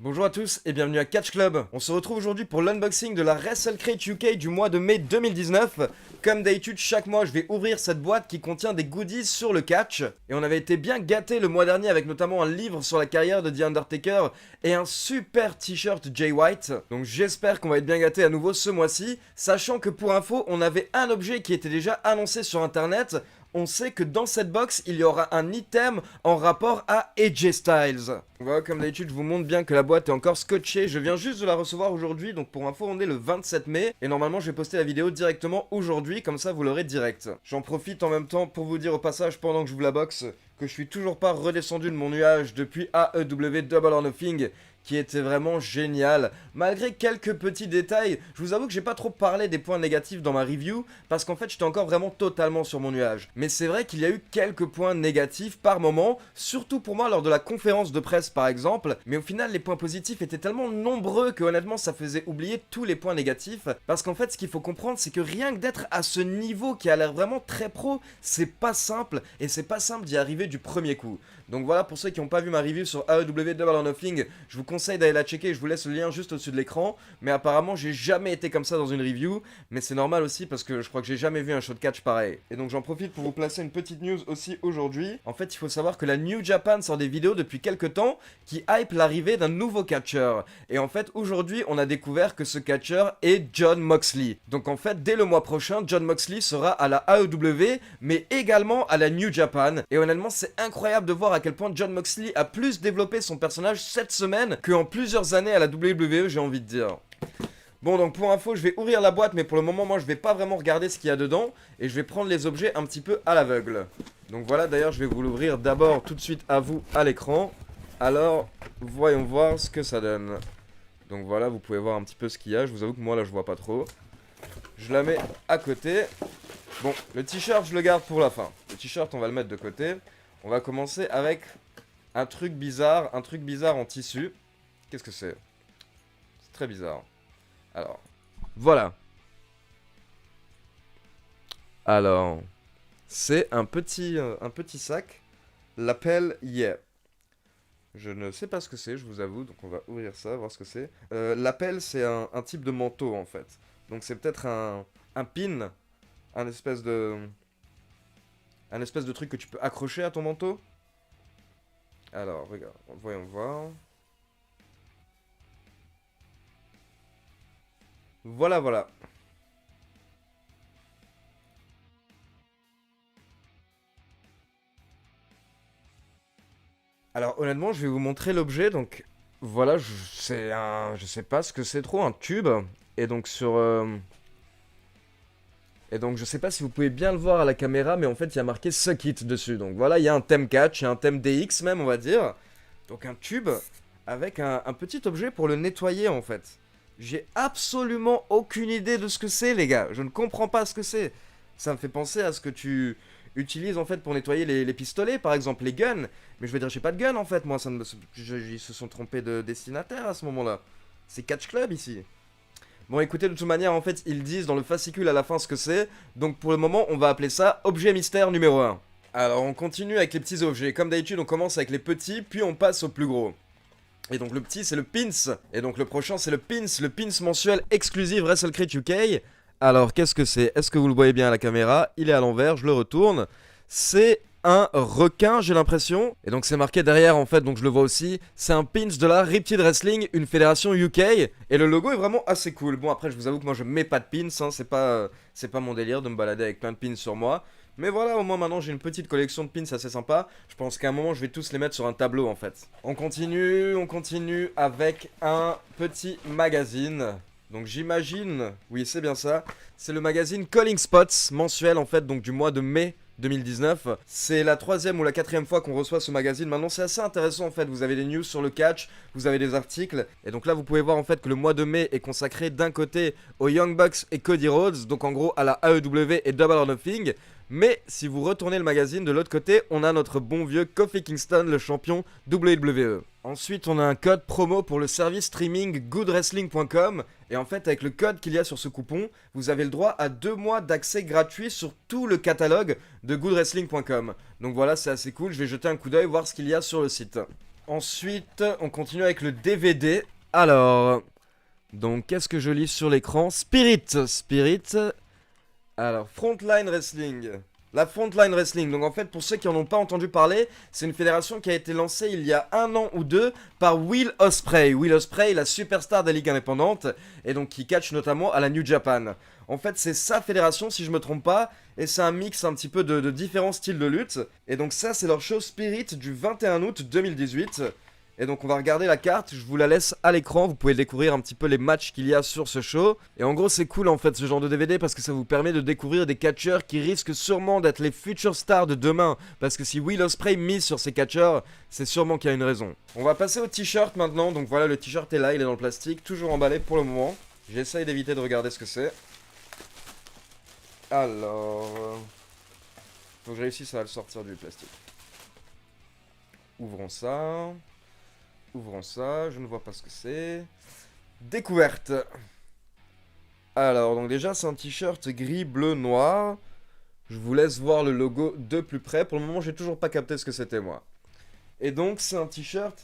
Bonjour à tous et bienvenue à Catch Club. On se retrouve aujourd'hui pour l'unboxing de la WrestleCrate UK du mois de mai 2019. Comme d'habitude, chaque mois, je vais ouvrir cette boîte qui contient des goodies sur le catch. Et on avait été bien gâtés le mois dernier avec notamment un livre sur la carrière de The Undertaker et un super t-shirt Jay White. Donc j'espère qu'on va être bien gâtés à nouveau ce mois-ci, sachant que pour info, on avait un objet qui était déjà annoncé sur internet. On sait que dans cette box, il y aura un item en rapport à AJ Styles. Voilà, comme d'habitude, je vous montre bien que la boîte est encore scotchée. Je viens juste de la recevoir aujourd'hui, donc pour info, on est le 27 mai. Et normalement, je vais poster la vidéo directement aujourd'hui, comme ça vous l'aurez direct. J'en profite en même temps pour vous dire au passage, pendant que je vous la boxe, que je suis toujours pas redescendu de mon nuage depuis AEW Double or Nothing, qui était vraiment génial. Malgré quelques petits détails, je vous avoue que j'ai pas trop parlé des points négatifs dans ma review, parce qu'en fait j'étais encore vraiment totalement sur mon nuage. Mais c'est vrai qu'il y a eu quelques points négatifs par moment, surtout pour moi lors de la conférence de presse par exemple, mais au final les points positifs étaient tellement nombreux que honnêtement ça faisait oublier tous les points négatifs, parce qu'en fait ce qu'il faut comprendre c'est que rien que d'être à ce niveau qui a l'air vraiment très pro, c'est pas simple, et c'est pas simple d'y arriver du premier coup. Donc voilà, pour ceux qui n'ont pas vu ma review sur AEW Double or Nothing, je vous conseille d'aller la checker, je vous laisse le lien juste au-dessus de l'écran. Mais apparemment, j'ai jamais été comme ça dans une review, mais c'est normal aussi parce que je crois que j'ai jamais vu un show de catch pareil. Et donc j'en profite pour vous placer une petite news aussi aujourd'hui. En fait, il faut savoir que la New Japan sort des vidéos depuis quelques temps qui hype l'arrivée d'un nouveau catcheur. Et en fait, aujourd'hui, on a découvert que ce catcheur est Jon Moxley. Donc en fait, dès le mois prochain, Jon Moxley sera à la AEW, mais également à la New Japan. Et honnêtement, c'est incroyable de voir à quel point Jon Moxley a plus développé son personnage cette semaine qu'en plusieurs années à la WWE, j'ai envie de dire. Bon, donc pour info, je vais ouvrir la boîte, mais pour le moment, moi, je vais pas vraiment regarder ce qu'il y a dedans, et je vais prendre les objets un petit peu à l'aveugle. Donc voilà, d'ailleurs, je vais vous l'ouvrir d'abord tout de suite à vous, à l'écran. Alors, voyons voir ce que ça donne. Donc voilà, vous pouvez voir un petit peu ce qu'il y a, je vous avoue que moi, là, je vois pas trop. Je la mets à côté. Bon, le t-shirt, je le garde pour la fin. Le t-shirt, on va le mettre de côté. On va commencer avec un truc bizarre en tissu. Qu'est-ce que c'est? C'est très bizarre. Alors, voilà. Alors, c'est un petit sac. L'appel Yeah. Je ne sais pas ce que c'est, je vous avoue, donc on va ouvrir ça, voir ce que c'est. L'appel, c'est un type de manteau, en fait. Donc c'est peut-être un pin, un espèce de truc que tu peux accrocher à ton manteau. Alors, regarde, voyons voir. Voilà, voilà. Alors, honnêtement, je vais vous montrer l'objet. Donc, voilà, je sais pas ce que c'est trop, un tube. Et donc, Et donc, je sais pas si vous pouvez bien le voir à la caméra, mais en fait, il y a marqué Suck It dessus. Donc, voilà, il y a un thème catch, il y a un thème DX même, on va dire. Donc, un tube avec un petit objet pour le nettoyer, en fait. J'ai absolument aucune idée de ce que c'est, les gars. Je ne comprends pas ce que c'est. Ça me fait penser à ce que tu utilises, en fait, pour nettoyer les pistolets, par exemple, les guns. Mais je veux dire, j'ai pas de gun, en fait, moi. Ils se sont trompés de destinataire à ce moment-là. C'est Catch Club, ici. Bon, écoutez, de toute manière, en fait, ils disent dans le fascicule à la fin ce que c'est. Donc, pour le moment, on va appeler ça objet mystère numéro 1. Alors, on continue avec les petits objets. Comme d'habitude, on commence avec les petits, puis on passe au plus gros. Et donc, le petit, c'est le pins. Et donc, le prochain, c'est le pins mensuel exclusif WrestleCrate UK. Alors, qu'est-ce que c'est? Est-ce que vous le voyez bien à la caméra? Il est à l'envers, je le retourne. C'est un requin, j'ai l'impression. Et donc c'est marqué derrière, en fait, donc je le vois aussi. C'est un pins de la Riptide Wrestling, une fédération UK. Et le logo est vraiment assez cool. Bon, après, je vous avoue que moi, je mets pas de pins. Hein, c'est pas mon délire de me balader avec plein de pins sur moi. Mais voilà, au moins maintenant, j'ai une petite collection de pins assez sympa. Je pense qu'à un moment, je vais tous les mettre sur un tableau, en fait. On continue avec un petit magazine. Donc j'imagine, oui c'est bien ça, c'est le magazine Calling Spots mensuel en fait, donc du mois de mai 2019. C'est la troisième ou la quatrième fois qu'on reçoit ce magazine. Maintenant c'est assez intéressant en fait, vous avez des news sur le catch, vous avez des articles. Et donc là vous pouvez voir en fait que le mois de mai est consacré d'un côté aux Young Bucks et Cody Rhodes, donc en gros à la AEW et Double or Nothing. Mais si vous retournez le magazine, de l'autre côté, on a notre bon vieux Kofi Kingston, le champion WWE. Ensuite, on a un code promo pour le service streaming goodwrestling.com. Et en fait, avec le code qu'il y a sur ce coupon, vous avez le droit à 2 mois d'accès gratuit sur tout le catalogue de goodwrestling.com. Donc voilà, c'est assez cool. Je vais jeter un coup d'œil, voir ce qu'il y a sur le site. Ensuite, on continue avec le DVD. Alors, donc qu'est-ce que je lis sur l'écran? Spirit. Alors, Frontline Wrestling. La Frontline Wrestling, donc en fait pour ceux qui en ont pas entendu parler, c'est une fédération qui a été lancée il y a 1 an ou 2 par Will Ospreay. Will Ospreay, la superstar des ligues indépendantes, et donc qui catch notamment à la New Japan. En fait c'est sa fédération si je me trompe pas, et c'est un mix un petit peu de différents styles de lutte. Et donc ça c'est leur show Spirit du 21 août 2018. Et donc on va regarder la carte, je vous la laisse à l'écran, vous pouvez découvrir un petit peu les matchs qu'il y a sur ce show. Et en gros c'est cool en fait ce genre de DVD parce que ça vous permet de découvrir des catcheurs qui risquent sûrement d'être les futures stars de demain. Parce que si Will Ospreay mise sur ces catcheurs, c'est sûrement qu'il y a une raison. On va passer au t-shirt maintenant, donc voilà le t-shirt est là, il est dans le plastique, toujours emballé pour le moment. J'essaye d'éviter de regarder ce que c'est. Alors... faut que je réussisse à le sortir du plastique. Ouvrons ça... Ouvrons ça, je ne vois pas ce que c'est. Découverte. Alors, donc déjà, c'est un t-shirt gris, bleu, noir. Je vous laisse voir le logo de plus près. Pour le moment, j'ai toujours pas capté ce que c'était, moi. Et donc, c'est un t-shirt.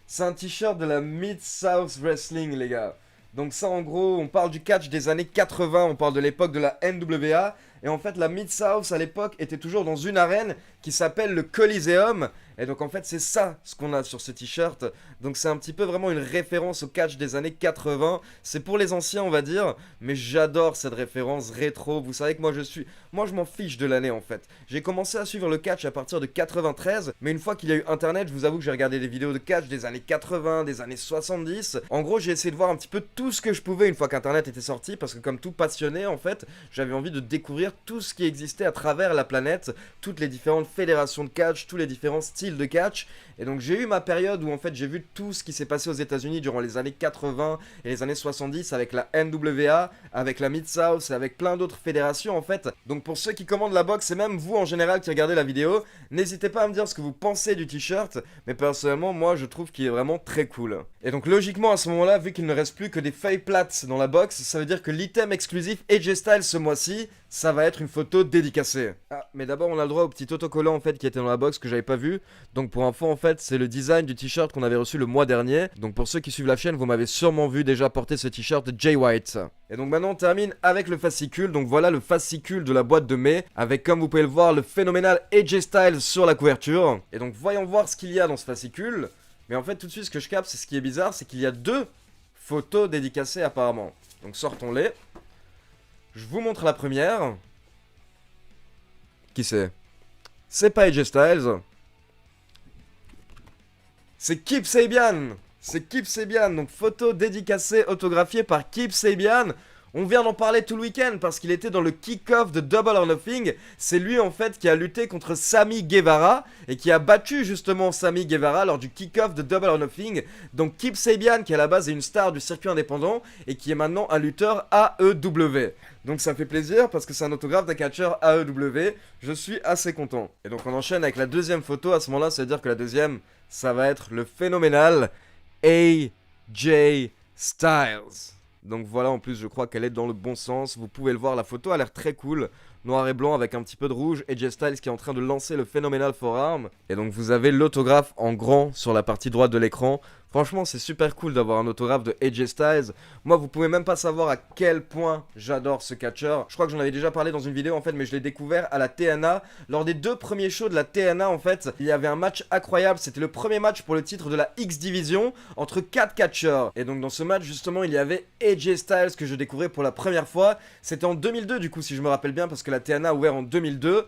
C'est un t-shirt de la Mid-South Wrestling, les gars. Donc ça, en gros, on parle du catch des années 80. On parle de l'époque de la NWA. Et en fait, la Mid-South, à l'époque, était toujours dans une arène qui s'appelle le Coliseum. Et donc, en fait, c'est ça, ce qu'on a sur ce t-shirt. Donc, c'est un petit peu vraiment une référence au catch des années 80. C'est pour les anciens, on va dire. Mais j'adore cette référence rétro. Vous savez que moi, je m'en fiche de l'année, en fait. J'ai commencé à suivre le catch à partir de 93. Mais une fois qu'il y a eu Internet, je vous avoue que j'ai regardé des vidéos de catch des années 80, des années 70. En gros, j'ai essayé de voir un petit peu tout ce que je pouvais une fois qu'Internet était sorti. Parce que comme tout passionné, en fait, j'avais envie de découvrir tout ce qui existait à travers la planète, toutes les différentes fédérations de catch, tous les différents styles de catch. Et donc j'ai eu ma période où en fait j'ai vu tout ce qui s'est passé aux États-Unis durant les années 80 et les années 70 avec la NWA, avec la Mid-South et avec plein d'autres fédérations en fait. Donc pour ceux qui commandent la box et même vous en général qui regardez la vidéo, n'hésitez pas à me dire ce que vous pensez du t-shirt, mais personnellement moi je trouve qu'il est vraiment très cool. Et donc logiquement à ce moment-là, vu qu'il ne reste plus que des feuilles plates dans la box, ça veut dire que l'item exclusif AJ Styles ce mois-ci, ça va être une photo dédicacée. Ah, mais d'abord on a le droit au petit autocollant en fait qui était dans la box que j'avais pas vu. Donc pour info en fait c'est le design du t-shirt qu'on avait reçu le mois dernier. Donc pour ceux qui suivent la chaîne, vous m'avez sûrement vu déjà porter ce t-shirt Jay White. Et donc maintenant on termine avec le fascicule. Donc voilà le fascicule de la boîte de mai, avec comme vous pouvez le voir le phénoménal AJ Styles sur la couverture. Et donc voyons voir ce qu'il y a dans ce fascicule. Mais en fait tout de suite ce que je capte, c'est ce qui est bizarre, c'est qu'il y a 2 photos dédicacées apparemment. Donc sortons-les. Je vous montre la première. Qui c'est? C'est pas AJ Styles. C'est Kip Sabian. C'est Kip Sabian. Donc photo dédicacée, autographiée par Kip Sabian. On vient d'en parler tout le week-end parce qu'il était dans le kick-off de Double or Nothing. C'est lui en fait qui a lutté contre Sammy Guevara et qui a battu justement Sammy Guevara lors du kick-off de Double or Nothing. Donc Kip Sabian qui à la base est une star du circuit indépendant et qui est maintenant un lutteur AEW. Donc ça me fait plaisir parce que c'est un autographe d'un catcheur AEW. Je suis assez content. Et donc on enchaîne avec la deuxième photo. À ce moment-là, ça veut dire que la deuxième, ça va être le phénoménal AJ Styles. Donc voilà, en plus je crois qu'elle est dans le bon sens. Vous pouvez le voir, la photo a l'air très cool. Noir et blanc avec un petit peu de rouge. AJ Styles qui est en train de lancer le phénoménal forearm. Et donc vous avez l'autographe en grand sur la partie droite de l'écran. Franchement c'est super cool d'avoir un autographe de AJ Styles. Moi vous pouvez même pas savoir à quel point j'adore ce catcheur. Je crois que j'en avais déjà parlé dans une vidéo en fait, mais je l'ai découvert à la TNA. Lors des 2 premiers shows de la TNA en fait, il y avait un match incroyable. C'était le premier match pour le titre de la X Division entre 4 catcheurs. Et donc dans ce match justement il y avait AJ Styles que je découvrais pour la première fois. C'était en 2002 du coup si je me rappelle bien, parce que la TNA a ouvert en 2002.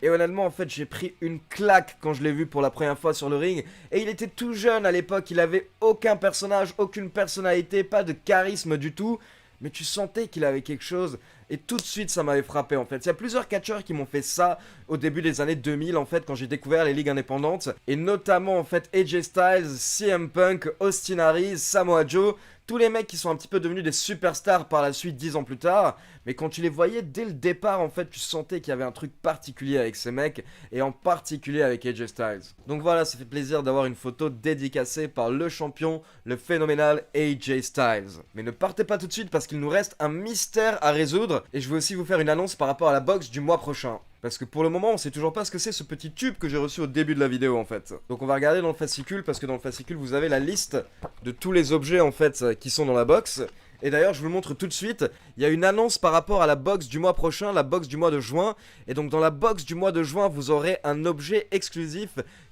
Et honnêtement, en fait, j'ai pris une claque quand je l'ai vu pour la première fois sur le ring. Et il était tout jeune à l'époque, il avait aucun personnage, aucune personnalité, pas de charisme du tout. Mais tu sentais qu'il avait quelque chose. Et tout de suite, ça m'avait frappé, en fait. Il y a plusieurs catcheurs qui m'ont fait ça au début des années 2000, en fait, quand j'ai découvert les ligues indépendantes. Et notamment, en fait, AJ Styles, CM Punk, Austin Aries, Samoa Joe. Tous les mecs qui sont un petit peu devenus des superstars par la suite 10 ans plus tard. Mais quand tu les voyais dès le départ, en fait, tu sentais qu'il y avait un truc particulier avec ces mecs. Et en particulier avec AJ Styles. Donc voilà, ça fait plaisir d'avoir une photo dédicacée par le champion, le phénoménal AJ Styles. Mais ne partez pas tout de suite parce qu'il nous reste un mystère à résoudre. Et je vais aussi vous faire une annonce par rapport à la box du mois prochain. Parce que pour le moment, on sait toujours pas ce que c'est ce petit tube que j'ai reçu au début de la vidéo en fait. Donc on va regarder dans le fascicule, parce que dans le fascicule, vous avez la liste de tous les objets en fait qui sont dans la box. Et d'ailleurs, je vous le montre tout de suite, il y a une annonce par rapport à la box du mois prochain, la box du mois de juin. Et donc dans la box du mois de juin, vous aurez un objet exclusif,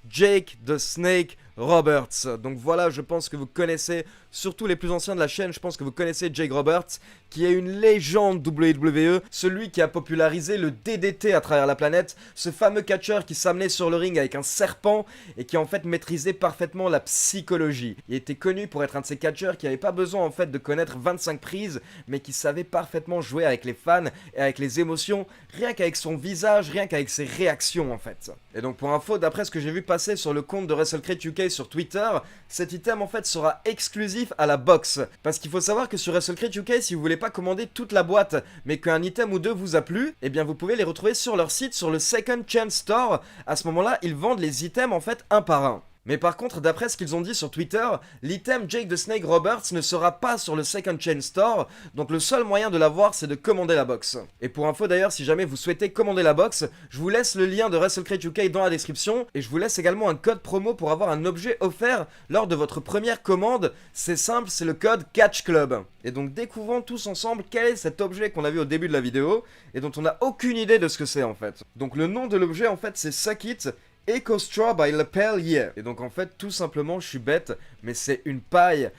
Jake the Snake Roberts. Donc voilà, je pense que vous connaissez, surtout les plus anciens de la chaîne, je pense que vous connaissez Jake Roberts, qui est une légende WWE, celui qui a popularisé le DDT à travers la planète, ce fameux catcheur qui s'amenait sur le ring avec un serpent et qui en fait maîtrisait parfaitement la psychologie. Il était connu pour être un de ces catcheurs qui n'avait pas besoin en fait de connaître 25 prises, mais qui savait parfaitement jouer avec les fans et avec les émotions, rien qu'avec son visage, rien qu'avec ses réactions en fait. Et donc pour info, d'après ce que j'ai vu passer sur le compte de WrestleCrate UK sur Twitter, cet item en fait sera exclusif à la box. Parce qu'il faut savoir que sur WrestleCrate UK, si vous voulez pas commander toute la boîte, mais qu'un item ou deux vous a plu, eh bien vous pouvez les retrouver sur leur site, sur le Second Chance Store. À ce moment-là, ils vendent les items en fait un par un. Mais par contre, d'après ce qu'ils ont dit sur Twitter, l'item Jake the Snake Roberts ne sera pas sur le Second Chain Store, donc le seul moyen de l'avoir, c'est de commander la box. Et pour info d'ailleurs, si jamais vous souhaitez commander la box, je vous laisse le lien de WrestleCrate UK dans la description, et je vous laisse également un code promo pour avoir un objet offert lors de votre première commande. C'est simple, c'est le code Catch Club. Et donc découvrons tous ensemble quel est cet objet qu'on a vu au début de la vidéo, et dont on n'a aucune idée de ce que c'est en fait. Donc le nom de l'objet en fait c'est Suck It Eco Straw by Lapel Yeah. Et donc en fait tout simplement je suis bête, mais c'est une paille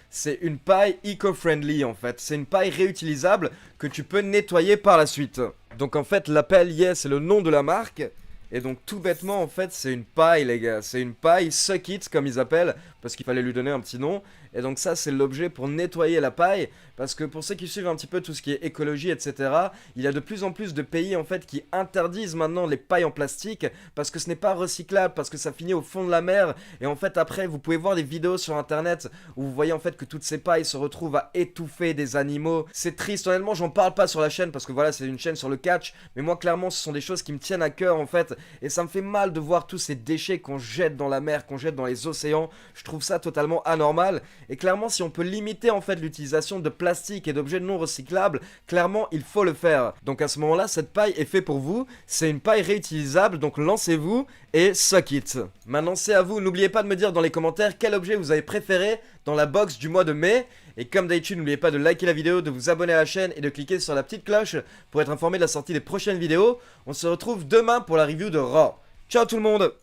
eco-friendly en fait. C'est une paille réutilisable que tu peux nettoyer par la suite. Donc en fait Lapel Yeah c'est le nom de la marque. Et donc tout bêtement en fait c'est une paille les gars, c'est une paille Suck It comme ils appellent, parce qu'il fallait lui donner un petit nom. Et donc ça c'est l'objet pour nettoyer la paille, parce que pour ceux qui suivent un petit peu tout ce qui est écologie etc, il y a de plus en plus de pays en fait qui interdisent maintenant les pailles en plastique, parce que ce n'est pas recyclable, parce que ça finit au fond de la mer. Et en fait après vous pouvez voir des vidéos sur internet où vous voyez en fait que toutes ces pailles se retrouvent à étouffer des animaux. C'est triste, honnêtement j'en parle pas sur la chaîne, parce que voilà c'est une chaîne sur le catch, mais moi clairement ce sont des choses qui me tiennent à cœur en fait. Et ça me fait mal de voir tous ces déchets qu'on jette dans la mer, qu'on jette dans les océans. Je trouve ça totalement anormal. Et clairement, si on peut limiter en fait l'utilisation de plastique et d'objets non recyclables, clairement, il faut le faire. Donc à ce moment-là, cette paille est faite pour vous. C'est une paille réutilisable, donc lancez-vous et suck it. Maintenant, c'est à vous. N'oubliez pas de me dire dans les commentaires quel objet vous avez préféré dans la box du mois de mai. Et comme d'habitude, n'oubliez pas de liker la vidéo, de vous abonner à la chaîne et de cliquer sur la petite cloche pour être informé de la sortie des prochaines vidéos. On se retrouve demain pour la review de Raw. Ciao tout le monde!